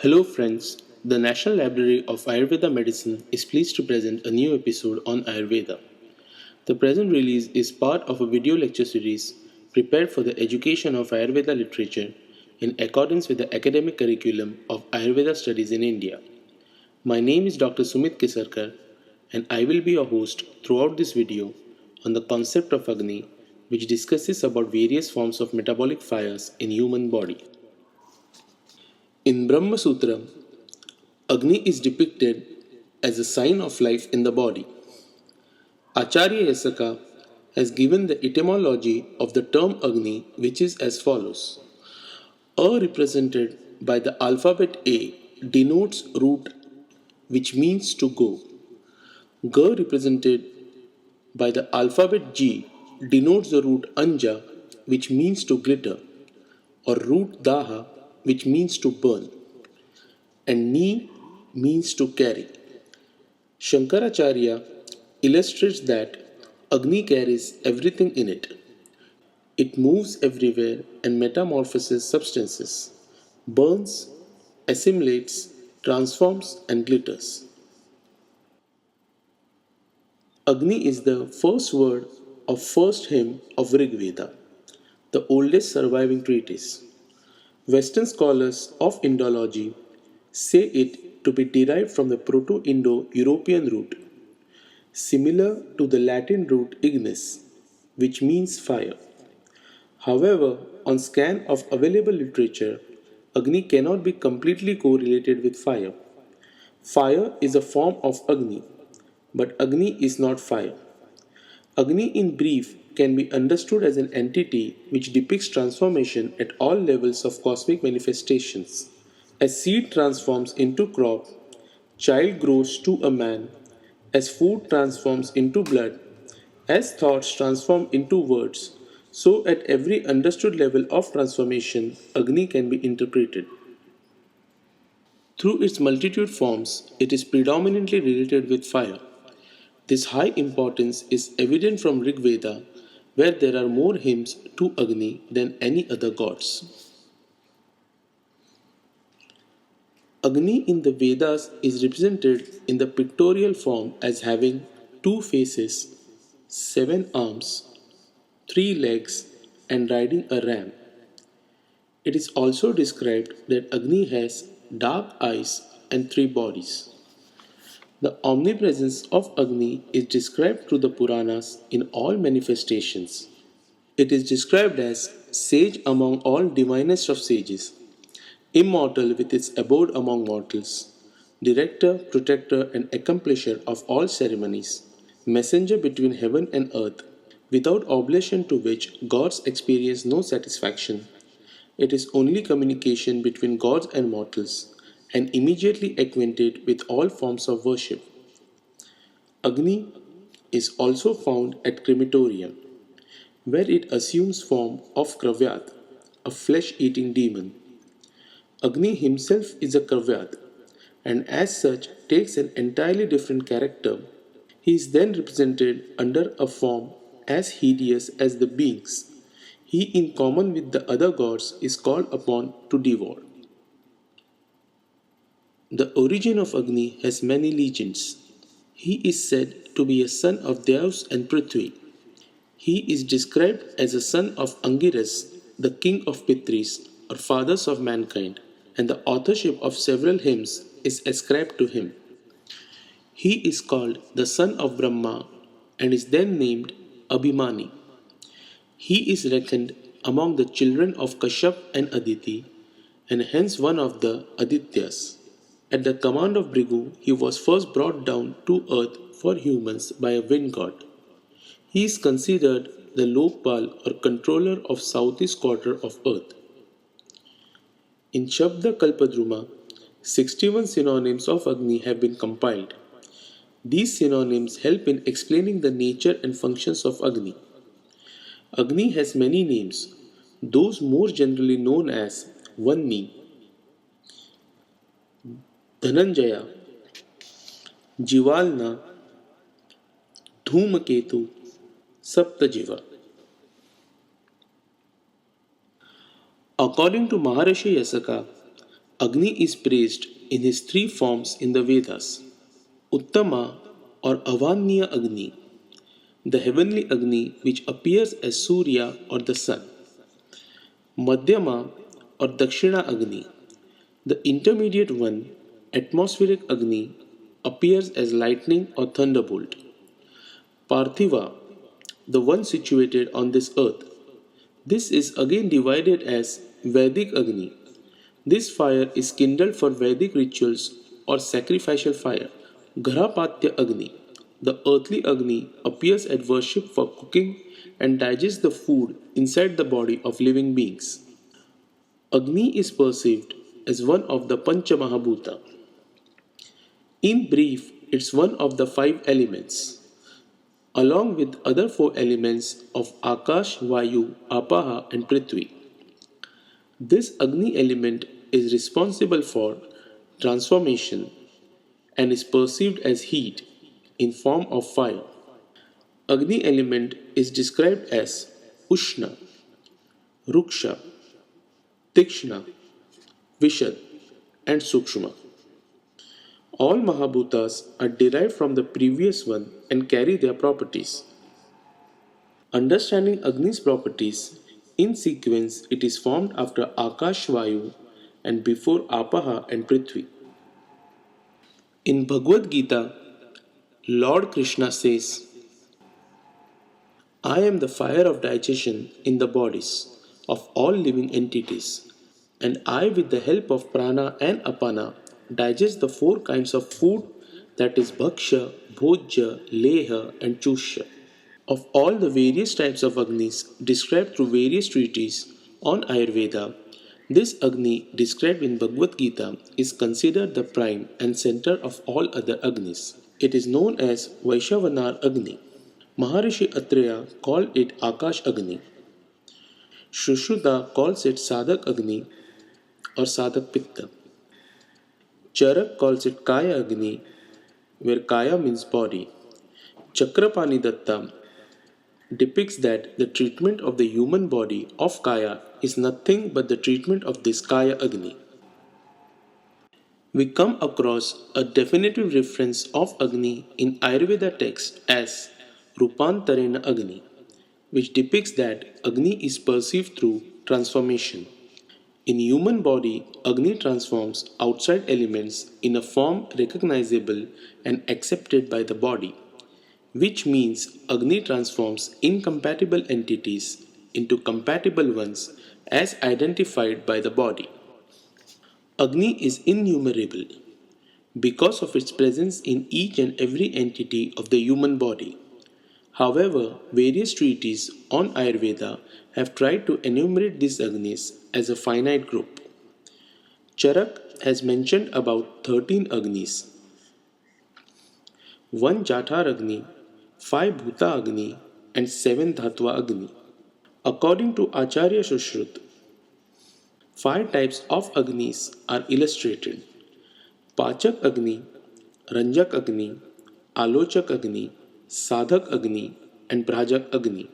Hello, friends. The National Library of Ayurveda Medicine is pleased to present a new episode on Ayurveda. The present release is part of a video lecture series prepared for the education of Ayurveda literature in accordance with the academic curriculum of Ayurveda studies in India. My name is Dr. Sumit Kesarkar, and I will be your host throughout this video on the concept of Agni, which discusses about various forms of metabolic fires in human body. In Brahma Sutra, Agni is depicted as a sign of life in the body. Acharya Yasaka has given the etymology of the term Agni, which is as follows. A represented by the alphabet A denotes root, which means to go. G represented by the alphabet G denotes the root Anja, which means to glitter, or root Daha, which means to burn, and Ni means to carry. Shankaracharya illustrates that Agni carries everything in it. It moves everywhere and metamorphoses substances, burns, assimilates, transforms, and glitters. Agni is the first word of first hymn of Rig Veda, the oldest surviving treatise. Western scholars of Indology say it to be derived from the Proto-Indo-European root, similar to the Latin root ignis, which means fire. However, on scan of available literature, Agni cannot be completely correlated with fire. Fire is a form of Agni, but Agni is not fire. Agni, in brief, can be understood as an entity which depicts transformation at all levels of cosmic manifestations. As seed transforms into crop, child grows to a man, as food transforms into blood, as thoughts transform into words, so at every understood level of transformation, Agni can be interpreted. Through its multitude forms, it is predominantly related with fire. This high importance is evident from Rig Veda, where there are more hymns to Agni than any other gods. Agni in the Vedas is represented in the pictorial form as having two faces, seven arms, three legs, and riding a ram. It is also described that Agni has dark eyes and three bodies. The omnipresence of Agni is described through the Puranas in all manifestations. It is described as sage among all divinest of sages, immortal with its abode among mortals, director, protector, and accomplisher of all ceremonies, messenger between heaven and earth, without oblation to which gods experience no satisfaction. It is only communication between gods and mortals, and immediately acquainted with all forms of worship. Agni is also found at crematorium, where it assumes form of Kravyat, a flesh-eating demon. Agni himself is a Kravyat, and as such takes an entirely different character. He is then represented under a form as hideous as the beings he, in common with the other gods, is called upon to devour. The origin of Agni has many legends. He is said to be a son of Deus and Prithvi. He is described as a son of Angiras, the king of Pitris, or fathers of mankind, and the authorship of several hymns is ascribed to him. He is called the son of Brahma and is then named Abhimani. He is reckoned among the children of Kashyap and Aditi, and hence one of the Adityas. At the command of Bhrigu, he was first brought down to earth for humans by a wind god. He is considered the Lokpal or controller of southeast quarter of earth. In Shabda Kalpadruma, 61 synonyms of Agni have been compiled. These synonyms help in explaining the nature and functions of Agni. Agni has many names, those more generally known as Vanni, Dhananjaya, Jivalna, Dhumaketu, Saptajiva. According to Maharishi Yasaka, Agni is praised in his three forms in the Vedas: Uttama or Avaniya Agni, the heavenly Agni which appears as Surya or the sun; Madhyama or Dakshina Agni, the intermediate one, atmospheric Agni, appears as lightning or thunderbolt; Parthiva, the one situated on this earth. This is again divided as Vedic Agni. This fire is kindled for Vedic rituals or sacrificial fire. Grahapatya Agni, the earthly Agni, appears at worship for cooking and digests the food inside the body of living beings. Agni is perceived as one of the Pancha Mahabhuta. In brief, it's one of the five elements, along with other four elements of Akash, Vayu, Apaha, and Prithvi. This Agni element is responsible for transformation and is perceived as heat in form of fire. Agni element is described as Ushna, Ruksha, Tikshna, Vishad, and Sukshma. All Mahabhutas are derived from the previous one and carry their properties. Understanding Agni's properties, in sequence it is formed after Akash Vayu and before Apaha and Prithvi. In Bhagavad Gita, Lord Krishna says, I am the fire of digestion in the bodies of all living entities, and I, with the help of prana and apana, digest the four kinds of food, that is bhaksha, bhojya, leha, and chushya. Of all the various types of Agnis described through various treatises on Ayurveda, this Agni described in Bhagavad Gita is considered the prime and center of all other Agnis. It is known as Vaishvanar Agni. Maharishi Atreya called it Akash Agni. Shushruta calls it Sadhak Agni or Sadhak Pitta. Charak calls it Kaya Agni, where Kaya means body. Chakrapani Datta depicts that the treatment of the human body of Kaya is nothing but the treatment of this Kaya Agni. We come across a definitive reference of Agni in Ayurveda text as Rupantarena Agni, which depicts that Agni is perceived through transformation. In human body, Agni transforms outside elements in a form recognizable and accepted by the body, which means Agni transforms incompatible entities into compatible ones as identified by the body. Agni is innumerable because of its presence in each and every entity of the human body. However, various treatises on Ayurveda have tried to enumerate these Agnis as a finite group. Charak has mentioned about 13 Agnis, 1 Jathar Agni, 5 Bhuta Agni, and 7 Dhatva Agni. According to Acharya Sushrut, 5 types of Agnis are illustrated: Pachak Agni, Ranjak Agni, Alochak Agni, Sadhak Agni, and Brajak Agni.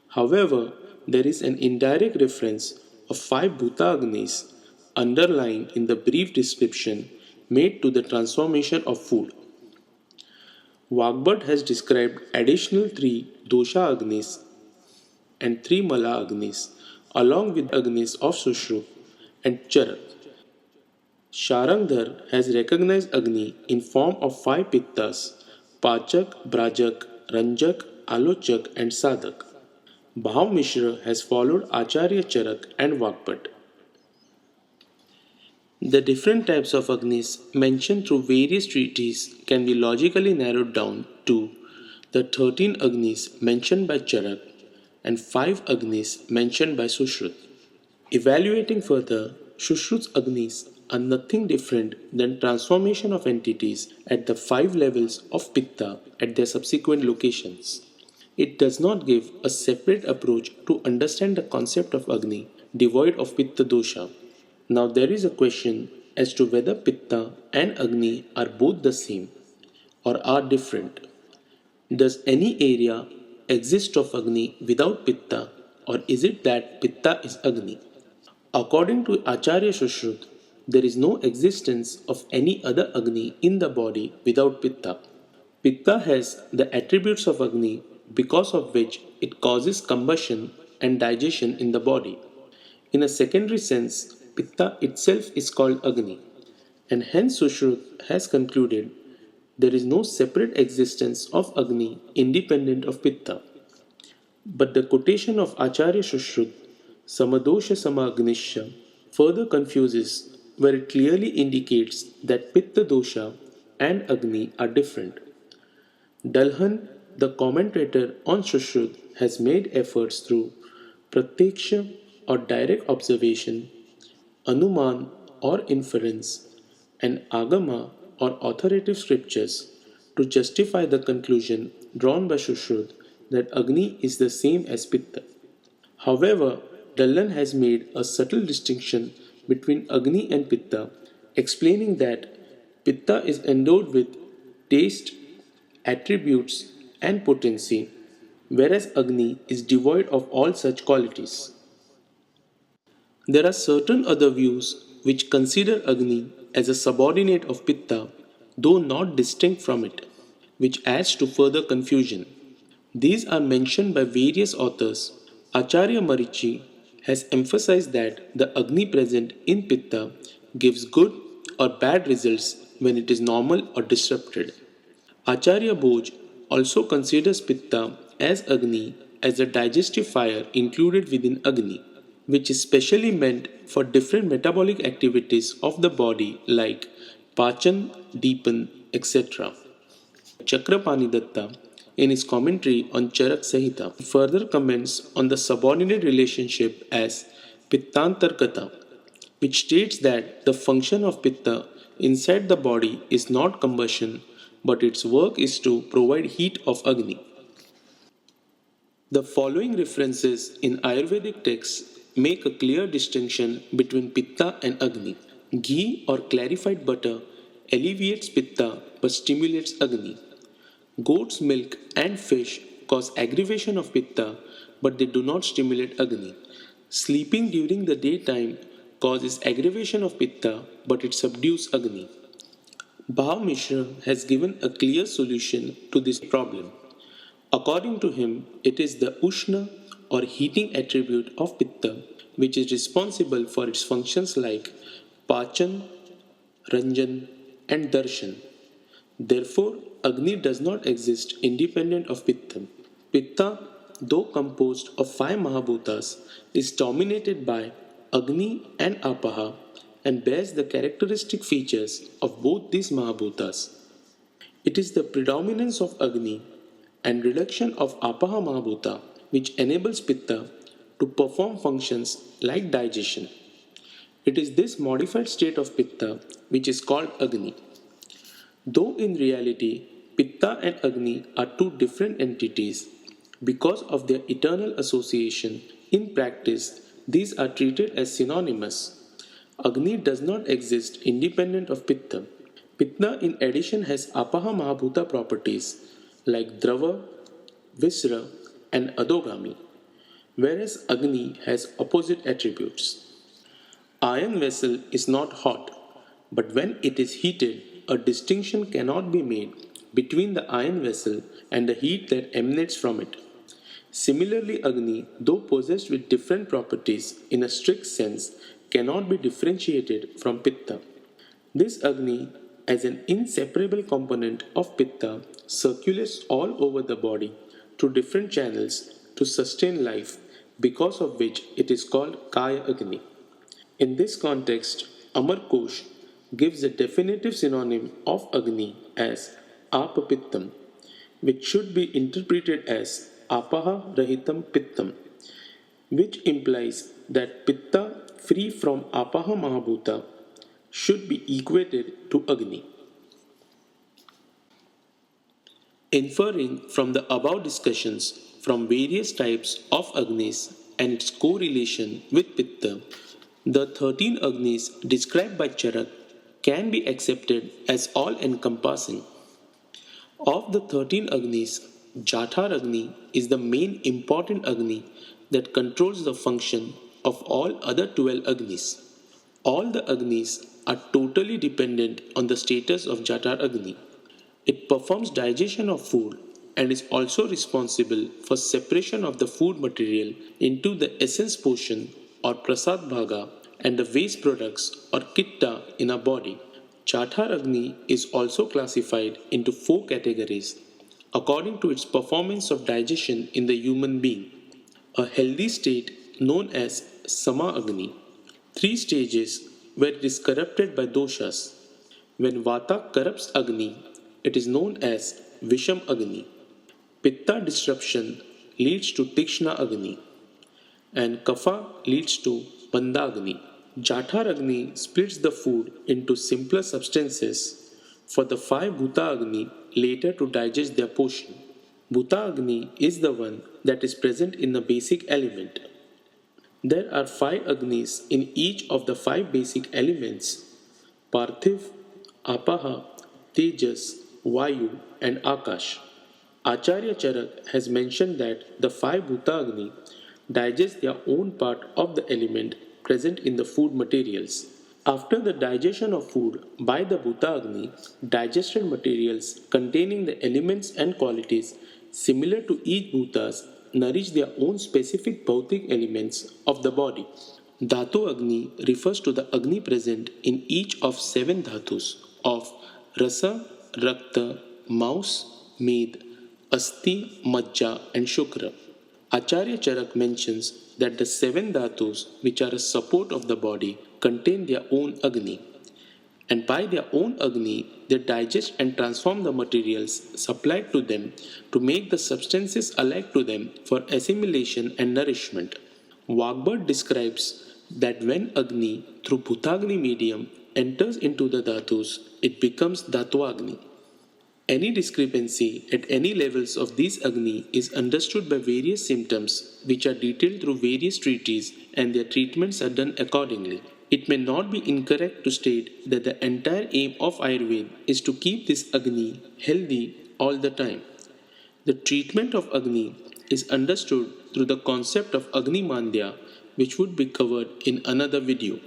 However, there is an indirect reference of 5 Bhuta Agnis underlined in the brief description made to the transformation of food. Vagbhat has described additional 3 Dosha Agnis and 3 Mala Agnis along with Agnis of Sushrup and Charak. Sharangdhar has recognized Agni in form of 5 Pittas: Pachak, Brajak, Ranjak, Alochak, and Sadhak. Bhav Mishra has followed Acharya Charak and Vagbhat. The different types of Agnis mentioned through various treatises can be logically narrowed down to the 13 Agnis mentioned by Charak and 5 Agnis mentioned by Sushrut. Evaluating further, Sushrut's Agnis are nothing different than transformation of entities at the 5 levels of Pitta at their subsequent locations. It does not give a separate approach to understand the concept of Agni devoid of Pitta dosha. Now there is a question as to whether Pitta and Agni are both the same or are different. Does any area exist of Agni without Pitta, or is it that Pitta is Agni? According to Acharya Sushrut, There is no existence of any other Agni in the body without Pitta. Pitta has the attributes of Agni because of which it causes combustion and digestion in the body. In a secondary sense, Pitta itself is called Agni, and hence Sushruta has concluded there is no separate existence of Agni independent of Pitta. But the quotation of Acharya Sushrut, Samadosha Samagnisha, further confuses where it clearly indicates that Pitta dosha and Agni are different. Dalhan, the commentator on Sushrut, has made efforts through Pratyaksha or direct observation, Anuman or inference, and Agama or authoritative scriptures to justify the conclusion drawn by Sushrut that Agni is the same as Pitta. However, Dallan has made a subtle distinction between Agni and Pitta, explaining that Pitta is endowed with taste, attributes, and potency, whereas Agni is devoid of all such qualities. There are certain other views which consider Agni as a subordinate of Pitta, though not distinct from it, which adds to further confusion. These are mentioned by various authors. Acharya Marichi has emphasized that the Agni present in Pitta gives good or bad results when it is normal or disrupted. Acharya Bhoj also considers Pitta as Agni as a digestive fire included within Agni, which is specially meant for different metabolic activities of the body like Pachan, Deepan, etc. Chakrapani Datta, in his commentary on Charak Sahita, further comments on the subordinate relationship as Pittantarkata, which states that the function of Pitta inside the body is not combustion, but its work is to provide heat of Agni. The following references in Ayurvedic texts make a clear distinction between Pitta and Agni. Ghee or clarified butter alleviates Pitta but stimulates Agni. Goat's milk and fish cause aggravation of Pitta, but they do not stimulate Agni. Sleeping during the daytime causes aggravation of Pitta, but it subdues Agni. Bhav Mishra has given a clear solution to this problem. According to him, it is the Ushna or heating attribute of Pitta which is responsible for its functions like Pachan, Ranjan, and Darshan. Therefore, Agni does not exist independent of Pitta. Pitta, though composed of five Mahabhutas, is dominated by Agni and Apaha and bears the characteristic features of both these Mahabhutas. It is the predominance of Agni and reduction of Apaha Mahabhuta which enables Pitta to perform functions like digestion. It is this modified state of Pitta which is called Agni. Though in reality, Pitta and Agni are two different entities, because of their eternal association, in practice, these are treated as synonymous. Agni does not exist independent of Pitta. Pitta, in addition, has Apaha Mahabhuta properties like Drava, Visra, and Adogami, whereas Agni has opposite attributes. Iron vessel is not hot, but when it is heated, a distinction cannot be made between the iron vessel and the heat that emanates from it. Similarly, Agni, though possessed with different properties in a strict sense, cannot be differentiated from Pitta. This Agni, as an inseparable component of Pitta, circulates all over the body through different channels to sustain life, because of which it is called Kaya Agni. In this context, Amar Kosh gives a definitive synonym of Agni as Apapittam, which should be interpreted as Apaha Rahitam Pittam, which implies that Pitta free from Apaha Mahabhuta should be equated to Agni. Inferring from the above discussions from various types of Agnis and its correlation with Pitta, the 13 Agnis described by Charak can be accepted as all encompassing. Of the 13 Agnis, Jathar Agni is the main important Agni that controls the function of all other 12 Agnis. All the Agnis are totally dependent on the status of Jatar Agni. It performs digestion of food and is also responsible for separation of the food material into the essence portion or prasad bhaga and the waste products or kitta in our body. Chathar Agni is also classified into four categories according to its performance of digestion in the human being. A healthy state known as Sama Agni. Three stages where it is corrupted by doshas. When Vata corrupts Agni, it is known as Visham Agni. Pitta disruption leads to Tikshna Agni, and Kapha leads to Manda Agni. Jathar Agni splits the food into simpler substances for the five Bhuta Agni later to digest their portion. Bhuta Agni is the one that is present in the basic element. There are five Agnis in each of the five basic elements: Parthiv, Apaha, Tejas, Vayu, and Akash. Acharya Charak has mentioned that the five Bhuta Agni digest their own part of the element present in the food materials. After the digestion of food by the Bhuta Agni, digested materials containing the elements and qualities similar to each Bhutas nourish their own specific Bhautik elements of the body. Dhatu Agni refers to the Agni present in each of seven Dhatus of Rasa, Rakta, Maus, Med, Asti, Majja, and Shukra. Acharya Charak mentions that the seven dhatus, which are a support of the body, contain their own Agni, and by their own Agni, they digest and transform the materials supplied to them to make the substances alike to them for assimilation and nourishment. Wagbard describes that when Agni, through Bhutagni medium, enters into the dhatus, it becomes Dhatuagni. Any discrepancy at any levels of these Agni is understood by various symptoms which are detailed through various treatises and their treatments are done accordingly. It may not be incorrect to state that the entire aim of Ayurveda is to keep this Agni healthy all the time. The treatment of Agni is understood through the concept of Agni Mandya, which would be covered in another video.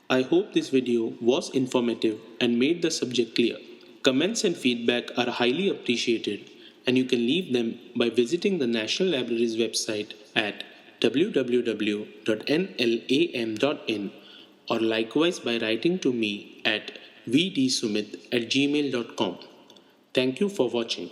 I hope this video was informative and made the subject clear. Comments and feedback are highly appreciated, and you can leave them by visiting the National Library's website at www.nlam.in or likewise by writing to me at vdsumit@gmail.com. Thank you for watching.